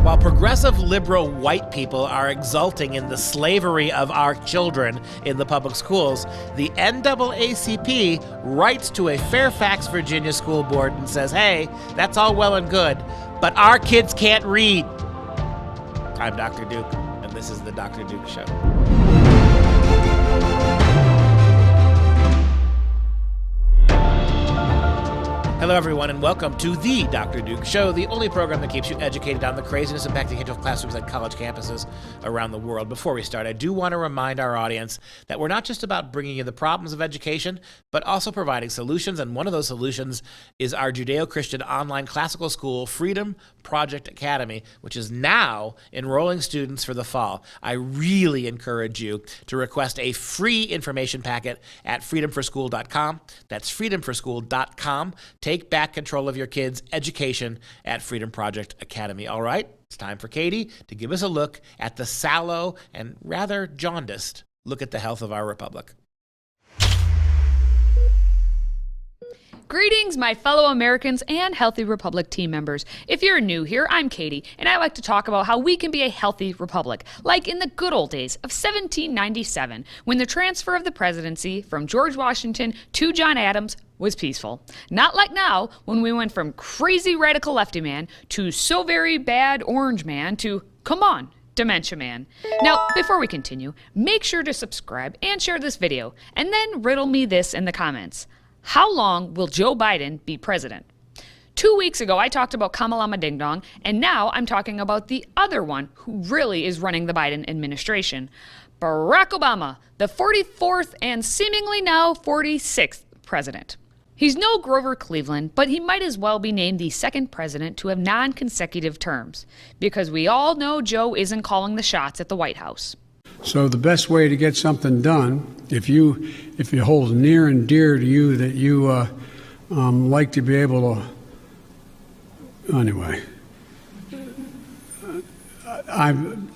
While progressive liberal white people are exulting in the slavery of our children in the public schools, the NAACP writes to a Fairfax, Virginia school board and says, hey, that's all well and good, but our kids can't read. I'm Dr. Duke, and this is the Dr. Duke Show. Hello, everyone, and welcome to the Dr. Duke Show, the only program that keeps you educated on the craziness impacting kids of classrooms at college campuses around the world. Before we start, I do want to remind our audience that we're not just about bringing you the problems of education, but also providing solutions, and one of those solutions is our Judeo-Christian online classical school, FreedomProject Academy, which is now enrolling students for the fall. I really encourage you to request a free information packet at freedomforschool.com. That's freedomforschool.com. Take back control of your kids' education at Freedom Project Academy. All right, it's time for Katie to give us a look at the sallow and rather jaundiced look at the health of our republic. Greetings, my fellow Americans and Healthy Republic team members. If you're new here, I'm Katie, and I like to talk about how we can be a healthy republic, like in the good old days of 1797, when the transfer of the presidency from George Washington to John Adams was peaceful. Not like now, when we went from crazy radical lefty man to so very bad orange man to, come on, Dementia Man. Now, before we continue, make sure to subscribe and share this video, and then riddle me this in the comments. How long will Joe Biden be president? 2 weeks ago, I talked about Kamalama Ding Dong, and now I'm talking about the other one who really is running the Biden administration. Barack Obama, the 44th and seemingly now 46th president. He's no Grover Cleveland, but he might as well be named the second president to have non-consecutive terms, because we all know Joe isn't calling the shots at the White House. So the best way to get something done, if you hold near and dear to you that you like to be able to, anyway,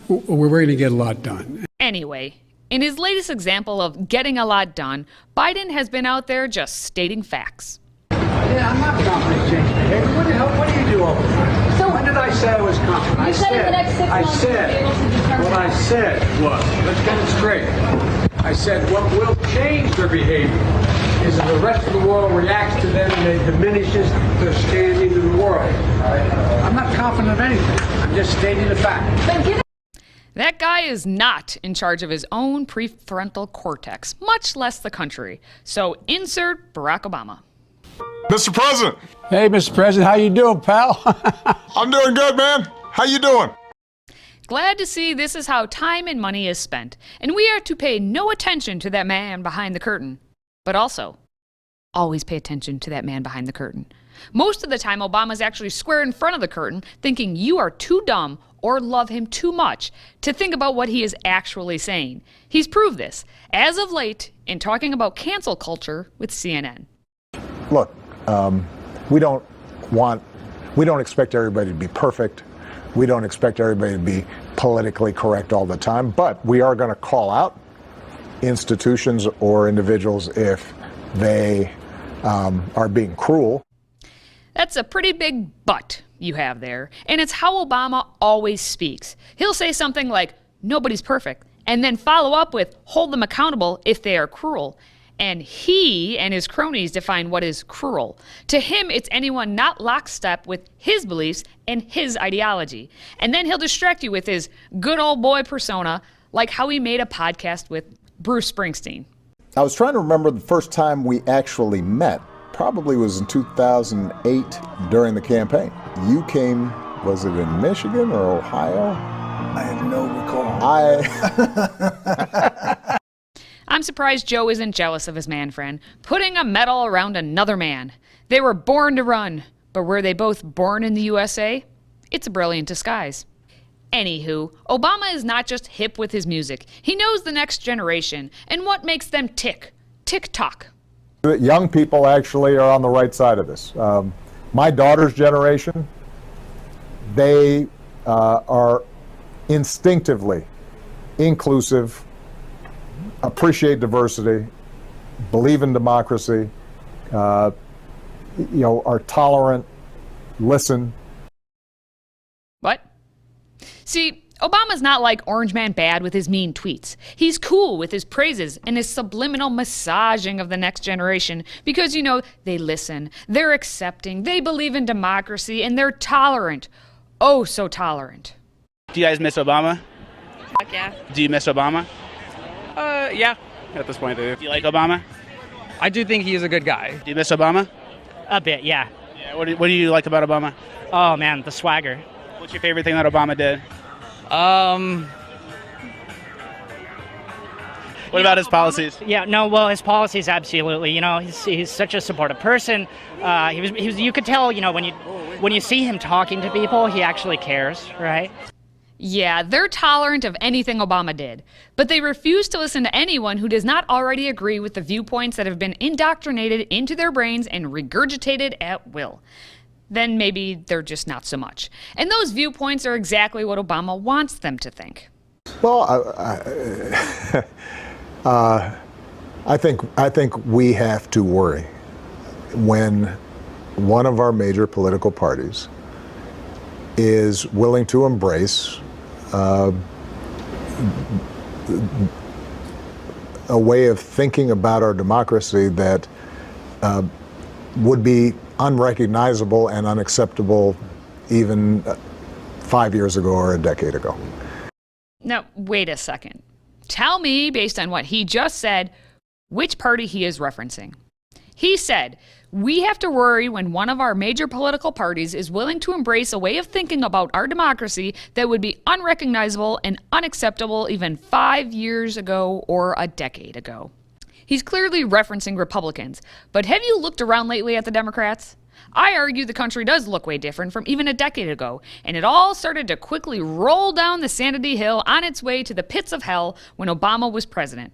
we're going to get a lot done. Anyway, in his latest example of getting a lot done, Biden has been out there just stating facts. Yeah, I'm not confident in change behavior. What the hell? What do you do all the time? So when did I say I was confident? I said what I said was, let's get it straight. I said what will change their behavior is that the rest of the world reacts to them and it diminishes their standing in the world. I'm not confident of anything. I'm just stating the fact. That guy is not in charge of his own prefrontal cortex, much less the country. So insert Barack Obama. Mr. President. Hey, Mr. President, how you doing, pal? I'm doing good, man. How you doing? Glad to see this is how time and money is spent, and we are to pay no attention to that man behind the curtain. But also, always pay attention to that man behind the curtain. Most of the time, Obama's actually square in front of the curtain, thinking you are too dumb or love him too much to think about what he is actually saying. He's proved this, as of late, in talking about cancel culture with CNN. Look, we don't expect everybody to be perfect. We don't expect everybody to be politically correct all the time, but we are going to call out institutions or individuals if they are being cruel. That's a pretty big but you have there, and it's how Obama always speaks. He'll say something like, nobody's perfect, and then follow up with, hold them accountable if they are cruel. And he and his cronies define what is cruel. To him, it's anyone not lockstep with his beliefs and his ideology. And then he'll distract you with his good old boy persona, like how he made a podcast with Bruce Springsteen. I was trying to remember the first time we actually met. Probably was in 2008 during the campaign. You came, was it in Michigan or Ohio? I have no recall. I'm surprised Joe isn't jealous of his man friend, putting a medal around another man. They were born to run, but were they both born in the USA? It's a brilliant disguise. Anywho, Obama is not just hip with his music. He knows the next generation and what makes them tick. Tick-tock. Young people actually are on the right side of this. My daughter's generation, they are instinctively inclusive, appreciate diversity, believe in democracy, are tolerant, listen. What? See, Obama's not like Orange Man Bad with his mean tweets. He's cool with his praises and his subliminal massaging of the next generation because, you know, they listen, they're accepting, they believe in democracy, and they're tolerant. Oh, so tolerant. Do you guys miss Obama? Fuck yeah. Do you miss Obama? Yeah. At this point, Do you like Obama? I do think he is a good guy. Do you miss Obama? A bit, yeah. Yeah. What do you like about Obama? Oh man, the swagger. What's your favorite thing that Obama did? What about his policies? Yeah, no, well, his policies, absolutely. You know, he's such a supportive person. He was. You could tell, you know, when you see him talking to people, he actually cares, right? Yeah, they're tolerant of anything Obama did, but they refuse to listen to anyone who does not already agree with the viewpoints that have been indoctrinated into their brains and regurgitated at will. Then maybe they're just not so much. And those viewpoints are exactly what Obama wants them to think. Well, I think we have to worry when one of our major political parties is willing to embrace a way of thinking about our democracy that would be unrecognizable and unacceptable even 5 years ago or a decade ago. Now, wait a second. Tell me, based on what he just said, which party he is referencing. He said, we have to worry when one of our major political parties is willing to embrace a way of thinking about our democracy that would be unrecognizable and unacceptable even 5 years ago or a decade ago. He's clearly referencing Republicans, but have you looked around lately at the Democrats? I argue the country does look way different from even a decade ago, and it all started to quickly roll down the sanity hill on its way to the pits of hell when Obama was president.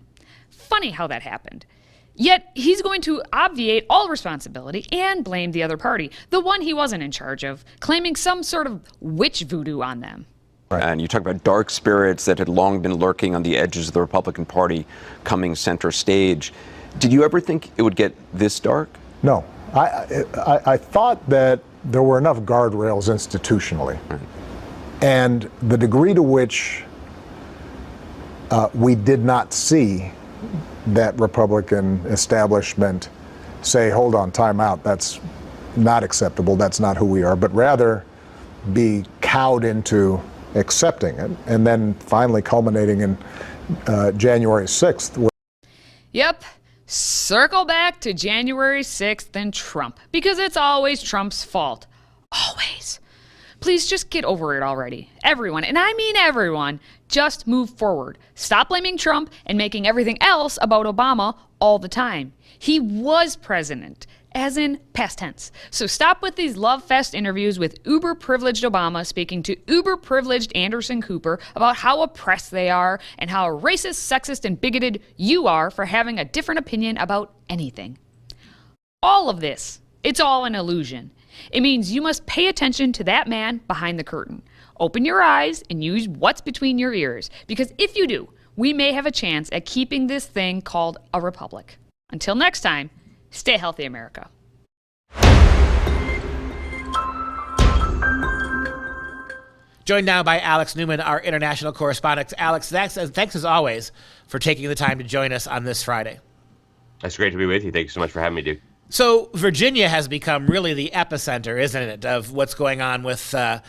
Funny how that happened. Yet, he's going to obviate all responsibility and blame the other party, the one he wasn't in charge of, claiming some sort of witch voodoo on them. And you talk about dark spirits that had long been lurking on the edges of the Republican Party coming center stage. Did you ever think it would get this dark? No. I thought that there were enough guardrails institutionally. Right. And the degree to which we did not see that Republican establishment say, hold on, time out, that's not acceptable, that's not who we are, but rather be cowed into accepting it, and then finally culminating in January 6th. Yep. Circle back to January 6th and Trump, because it's always Trump's fault. Always. Please just get over it already. Everyone, and I mean everyone, just move forward. Stop blaming Trump and making everything else about Obama all the time. He was president, as in past tense. So stop with these love fest interviews with uber-privileged Obama speaking to uber-privileged Anderson Cooper about how oppressed they are and how racist, sexist, and bigoted you are for having a different opinion about anything. All of this, it's all an illusion. It means you must pay attention to that man behind the curtain. Open your eyes and use what's between your ears, because if you do, we may have a chance at keeping this thing called a republic. Until next time, stay healthy, America. Joined now by Alex Newman, our international correspondent. Alex, thanks as always for taking the time to join us on this Friday. It's great to be with you. Thank you so much for having me, Duke. So Virginia has become really the epicenter, isn't it, of what's going on with the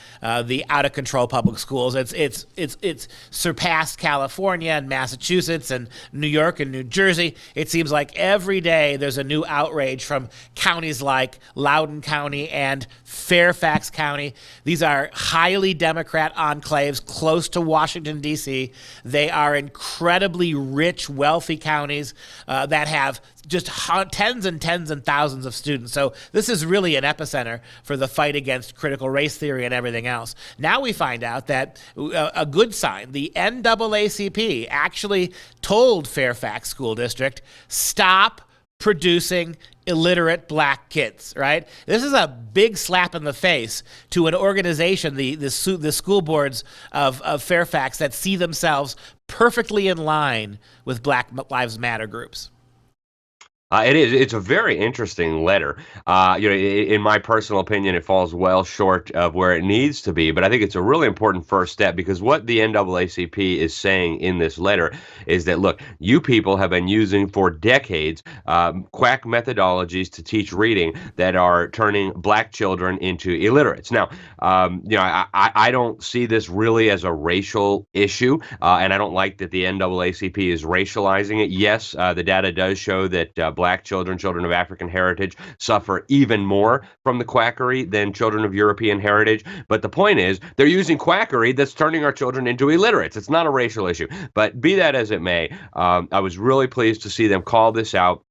out-of-control public schools. It's surpassed California and Massachusetts and New York and New Jersey. It seems like every day there's a new outrage from counties like Loudoun County and Fairfax County. These are highly Democrat enclaves close to Washington, D.C. They are incredibly rich, wealthy counties that have just tens and tens and thousands of students. So this is really an epicenter for the fight against critical race theory and everything else. Now we find out that a good sign, the NAACP actually told Fairfax School District, stop producing illiterate black kids, right? This is a big slap in the face to an organization, the school boards of Fairfax, that see themselves perfectly in line with Black Lives Matter groups. It is. It's a very interesting letter. In my personal opinion, it falls well short of where it needs to be. But I think it's a really important first step because what the NAACP is saying in this letter is that, look, you people have been using for decades quack methodologies to teach reading that are turning black children into illiterates. Now, I don't see this really as a racial issue, and I don't like that the NAACP is racializing it. Yes, the data does show that black children of African heritage, suffer even more from the quackery than children of European heritage. But the point is, they're using quackery that's turning our children into illiterates. It's not a racial issue. But be that as it may, I was really pleased to see them call this out.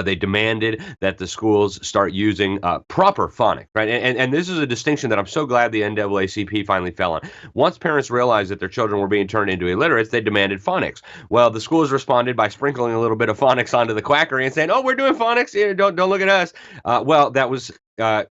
They demanded that the schools start using proper phonics, right? And this is a distinction that I'm so glad the NAACP finally fell on. Once parents realized that their children were being turned into illiterates, they demanded phonics. Well, the schools responded by sprinkling a little bit of phonics onto the quackery and saying, "Oh, we're doing phonics. Don't look at us." Well, that was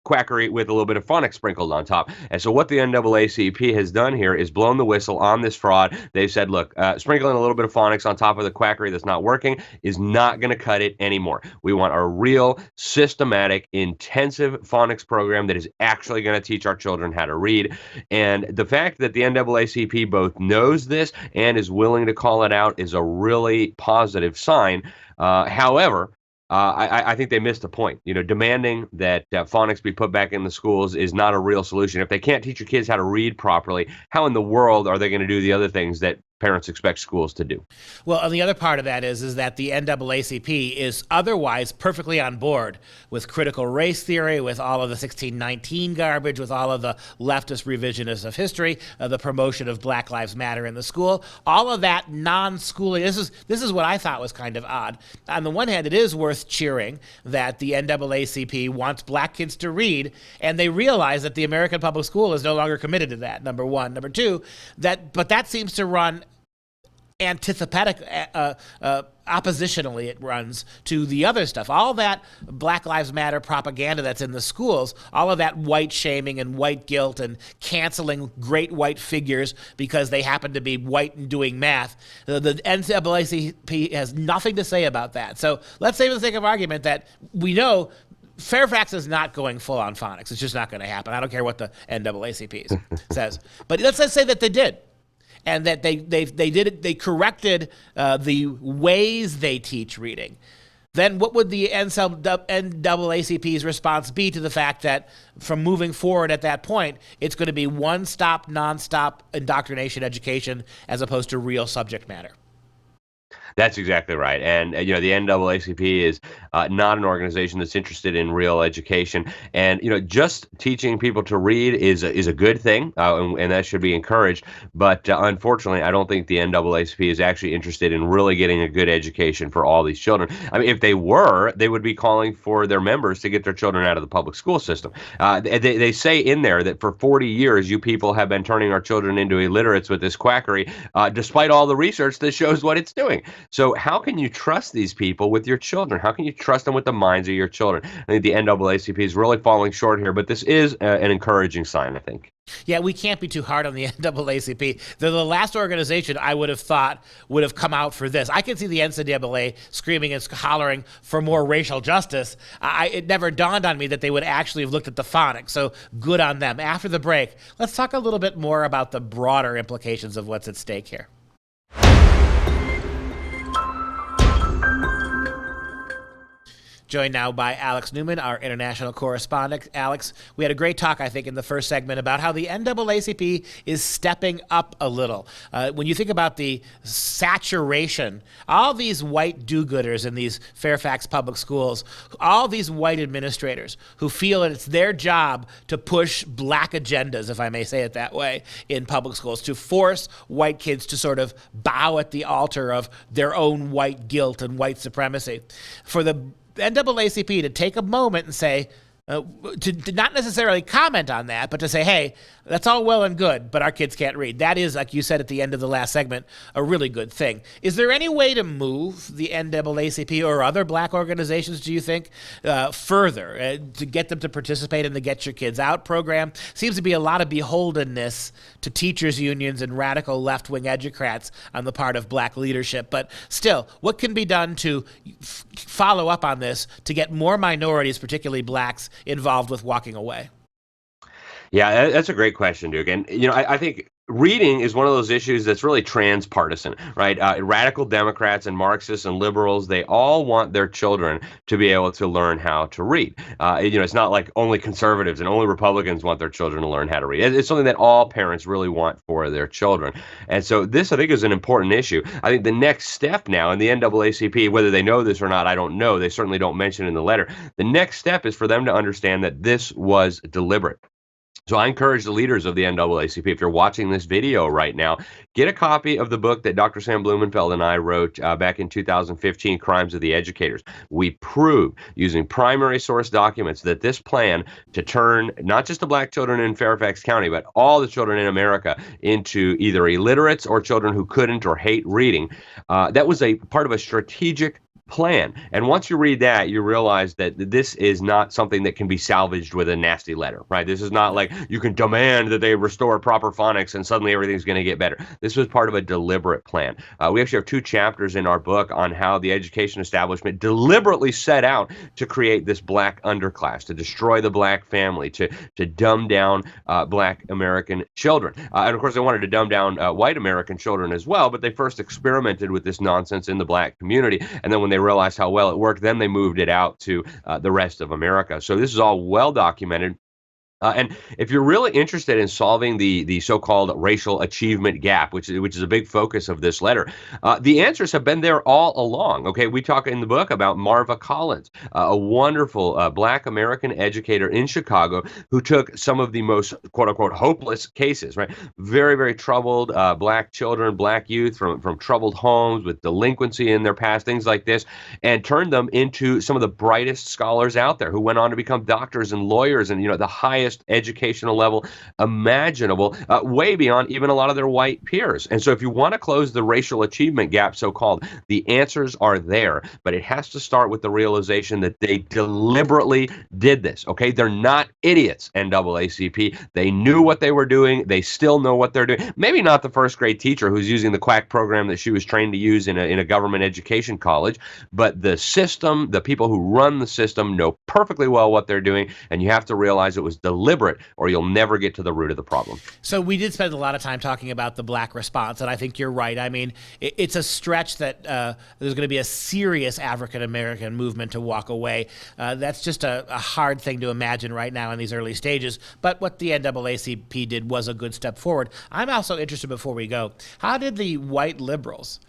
quackery with a little bit of phonics sprinkled on top. And so what the NAACP has done here is blown the whistle on this fraud. They've said, look, sprinkling a little bit of phonics on top of the quackery that's not working is not going to cut it anymore. We want a real, systematic, intensive phonics program that is actually going to teach our children how to read. And the fact that the NAACP both knows this and is willing to call it out is a really positive sign. However, I think they missed the point. Demanding that phonics be put back in the schools is not a real solution. If they can't teach your kids how to read properly, how in the world are they going to do the other things that parents expect schools to do? Well, and the other part of that is that the NAACP is otherwise perfectly on board with critical race theory, with all of the 1619 garbage, with all of the leftist revisionists of history, the promotion of Black Lives Matter in the school, all of that non-schooling. This is what I thought was kind of odd. On the one hand, it is worth cheering that the NAACP wants black kids to read, and they realize that the American public school is no longer committed to that, number one. Number two, but that seems to run oppositionally it runs to the other stuff. All that Black Lives Matter propaganda that's in the schools, all of that white shaming and white guilt and canceling great white figures because they happen to be white and doing math, the NAACP has nothing to say about that. So let's say for the sake of argument that we know Fairfax is not going full on phonics. It's just not going to happen. I don't care what the NAACP says. But let's say that they did. And that they did it. They corrected the ways they teach reading. Then what would the NAACP's response be to the fact that from moving forward at that point, it's going to be one-stop, non-stop indoctrination education as opposed to real subject matter? That's exactly right. And, the NAACP is not an organization that's interested in real education. And, just teaching people to read is a good thing, and that should be encouraged. But unfortunately, I don't think the NAACP is actually interested in really getting a good education for all these children. I mean, if they were, they would be calling for their members to get their children out of the public school system. They say in there that for 40 years, you people have been turning our children into illiterates with this quackery, despite all the research that shows what it's doing. So how can you trust these people with your children? How can you trust them with the minds of your children? I think the NAACP is really falling short here, but this is an encouraging sign, I think. Yeah, we can't be too hard on the NAACP. They're the last organization I would have thought would have come out for this. I can see the NCAA screaming and hollering for more racial justice. It never dawned on me that they would actually have looked at the phonics, so good on them. After the break, let's talk a little bit more about the broader implications of what's at stake here. Joined now by Alex Newman, our international correspondent. Alex, we had a great talk, I think, in the first segment about how the NAACP is stepping up a little. When you think about the saturation, all these white do-gooders in these Fairfax public schools, all these white administrators who feel that it's their job to push black agendas, if I may say it that way, in public schools, to force white kids to sort of bow at the altar of their own white guilt and white supremacy. For the NAACP to take a moment and say, to not necessarily comment on that, but to say, hey, that's all well and good, but our kids can't read. That is, like you said at the end of the last segment, a really good thing. Is there any way to move the NAACP or other black organizations, do you think, further to get them to participate in the Get Your Kids Out program? Seems to be a lot of beholdenness to teachers' unions and radical left-wing educrats on the part of black leadership. But still, what can be done to follow up on this to get more minorities, particularly blacks, involved with walking away? Yeah, that's a great question, Duke. And, I think reading is one of those issues that's really transpartisan, right? Radical Democrats and Marxists and liberals, they all want their children to be able to learn how to read. It's not like only conservatives and only Republicans want their children to learn how to read. It's something that all parents really want for their children. And so this, I think, is an important issue. I think the next step now in the NAACP, whether they know this or not, I don't know. They certainly don't mention it in the letter. The next step is for them to understand that this was deliberate. So I encourage the leaders of the NAACP, if you're watching this video right now, get a copy of the book that Dr. Sam Blumenfeld and I wrote back in 2015, Crimes of the Educators. We proved using primary source documents that this plan to turn not just the black children in Fairfax County, but all the children in America into either illiterates or children who couldn't or hate reading, that was a part of a strategic plan. And once you read that, you realize that this is not something that can be salvaged with a nasty letter, right? This is not like you can demand that they restore proper phonics and suddenly everything's going to get better. This was part of a deliberate plan. We actually have 2 chapters in our book on how the education establishment deliberately set out to create this black underclass, to destroy the black family, to dumb down black American children. And of course, they wanted to dumb down white American children as well, but they first experimented with this nonsense in the black community. And then when they realized how well it worked, then they moved it out to the rest of America. So this is all well documented. And if you're really interested in solving the so-called racial achievement gap, which is a big focus of this letter, the answers have been there all along. Okay, we talk in the book about Marva Collins, a wonderful black American educator in Chicago who took some of the most quote-unquote hopeless cases, right? Very, very troubled black children, black youth from troubled homes with delinquency in their past, things like this, and turned them into some of the brightest scholars out there who went on to become doctors and lawyers and, the highest educational level imaginable, way beyond even a lot of their white peers. And so if you want to close the racial achievement gap, so-called, the answers are there, but it has to start with the realization that they deliberately did this, okay? They're not idiots, NAACP. They knew what they were doing. They still know what they're doing. Maybe not the first grade teacher who's using the quack program that she was trained to use in a government education college, but the system, the people who run the system know perfectly well what they're doing, and you have to realize it was deliberate, or you'll never get to the root of the problem. So we did spend a lot of time talking about the black response, and I think you're right. I mean, it's a stretch that there's going to be a serious African-American movement to walk away. That's just a hard thing to imagine right now in these early stages, but what the NAACP did was a good step forward. I'm also interested, before we go, how did the white liberals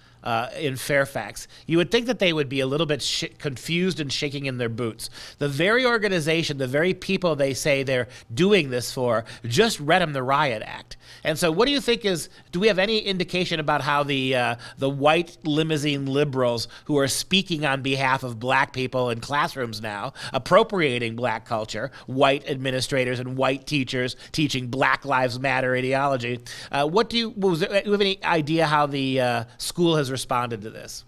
in Fairfax, you would think that they would be a little bit confused and shaking in their boots. The very organization, the very people they say they're doing this for, just read them the Riot Act. And so what do you think do we have any indication about how the white limousine liberals who are speaking on behalf of black people in classrooms now, appropriating black culture, white administrators and white teachers teaching Black Lives Matter ideology, do you have any idea how the school has responded to this?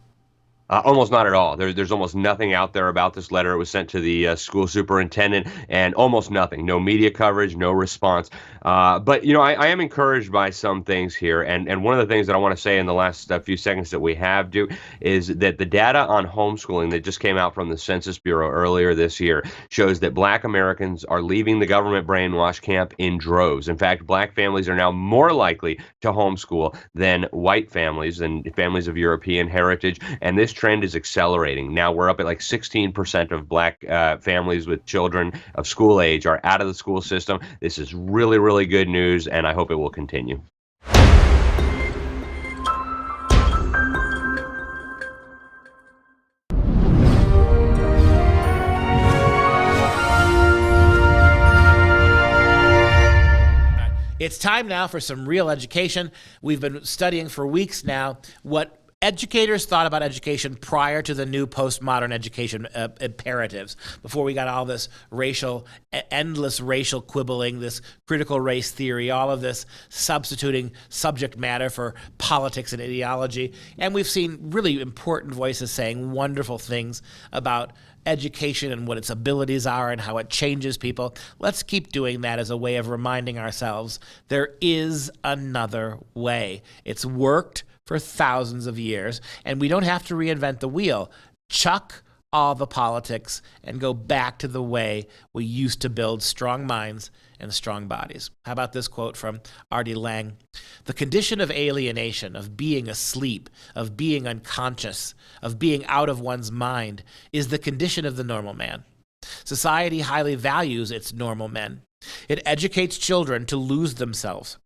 Almost not at all. There's almost nothing out there about this letter. It was sent to the school superintendent, and almost nothing. No media coverage, no response. But, I am encouraged by some things here. And one of the things that I want to say in the last few seconds that we have, Duke, is that the data on homeschooling that just came out from the Census Bureau earlier this year shows that black Americans are leaving the government brainwash camp in droves. In fact, black families are now more likely to homeschool than white families and families of European heritage. And this trend is accelerating. Now we're up at like 16% of black families with children of school age are out of the school system. This is really, really good news, and I hope it will continue. It's time now for some real education. We've been studying for weeks now what Educators thought about education prior to the new postmodern education imperatives, before we got all this endless racial quibbling, this critical race theory, all of this substituting subject matter for politics and ideology. And we've seen really important voices saying wonderful things about education and what its abilities are and how it changes people. Let's keep doing that as a way of reminding ourselves there is another way. It's worked for thousands of years, and we don't have to reinvent the wheel. Chuck all the politics and go back to the way we used to build strong minds and strong bodies. How about this quote from Artie Lang? The condition of alienation, of being asleep, of being unconscious, of being out of one's mind, is the condition of the normal man. Society highly values its normal men. It educates children to lose themselves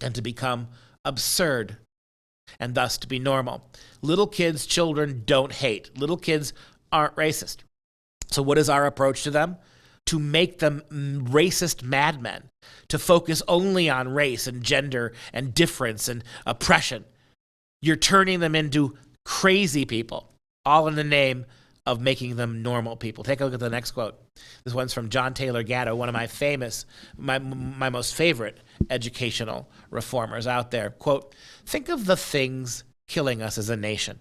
and to become absurd, and thus to be normal. Little kids, children don't hate. Little kids aren't racist. So what is our approach to them? To make them racist madmen, to focus only on race and gender and difference and oppression. You're turning them into crazy people, all in the name of making them normal people. Take a look at the next quote. This one's from John Taylor Gatto, one of my most favorite educational reformers out there. Quote, think of the things killing us as a nation.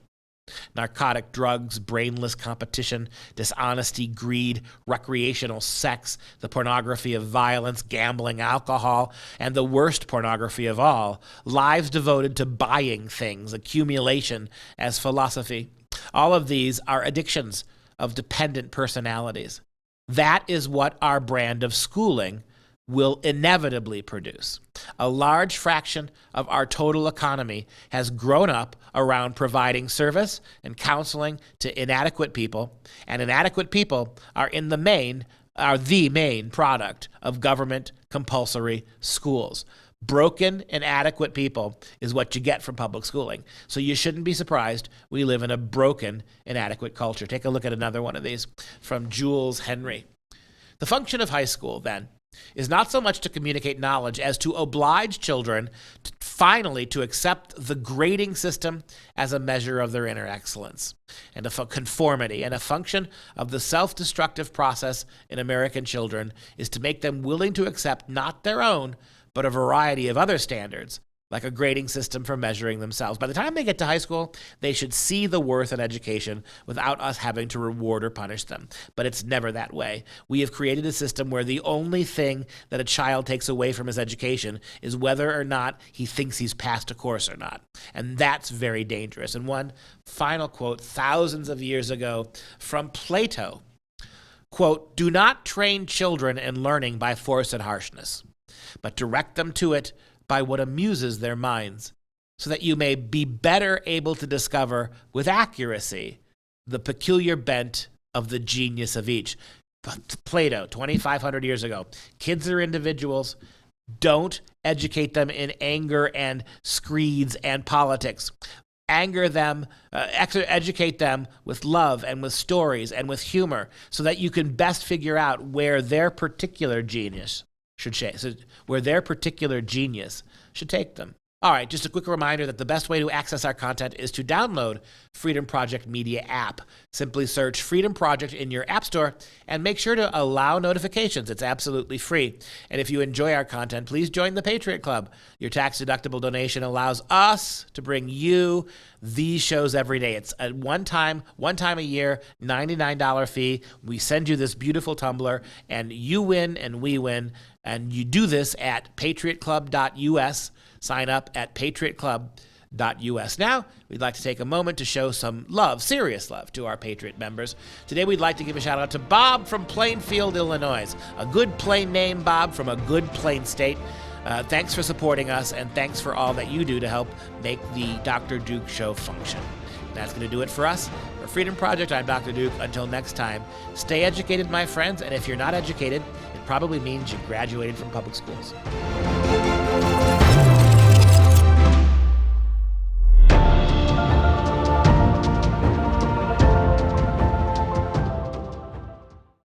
Narcotic drugs, brainless competition, dishonesty, greed, recreational sex, the pornography of violence, gambling, alcohol, and the worst pornography of all, lives devoted to buying things, accumulation as philosophy. All of these are addictions of dependent personalities. That is what our brand of schooling will inevitably produce. A large fraction of our total economy has grown up around providing service and counseling to inadequate people, and inadequate people are the main product of government compulsory schools. Broken, inadequate people is what you get from public schooling. So you shouldn't be surprised we live in a broken, inadequate culture. Take a look at another one of these from Jules Henry. The function of high school, then, is not so much to communicate knowledge as to oblige children finally to accept the grading system as a measure of their inner excellence and of conformity. And a function of the self-destructive process in American children is to make them willing to accept not their own, but a variety of other standards, like a grading system for measuring themselves. By the time they get to high school, they should see the worth in education without us having to reward or punish them. But it's never that way. We have created a system where the only thing that a child takes away from his education is whether or not he thinks he's passed a course or not. And that's very dangerous. And one final quote, thousands of years ago, from Plato, quote, do not train children in learning by force and harshness, but direct them to it by what amuses their minds, so that you may be better able to discover with accuracy the peculiar bent of the genius of each. Plato, 2,500 years ago. Kids are individuals. Don't educate them in anger and screeds and politics. Educate them with love and with stories and with humor, so that you can best figure out where their particular genius should take them. All right, just a quick reminder that the best way to access our content is to download Freedom Project Media app. Simply search Freedom Project in your app store and make sure to allow notifications. It's absolutely free. And if you enjoy our content, please join the Patriot Club. Your tax-deductible donation allows us to bring you these shows every day. It's a one time a year, $99 fee. We send you this beautiful tumbler, and you win and we win. And you do this at patriotclub.us. Sign up at patriotclub.us. Now, we'd like to take a moment to show some love, serious love, to our Patriot members. Today, we'd like to give a shout out to Bob from Plainfield, Illinois. A good plain name, Bob, from a good plain state. Thanks for supporting us, and thanks for all that you do to help make the Dr. Duke Show function. That's going to do it for us. For Freedom Project, I'm Dr. Duke. Until next time, stay educated, my friends, and if you're not educated, it probably means you graduated from public schools.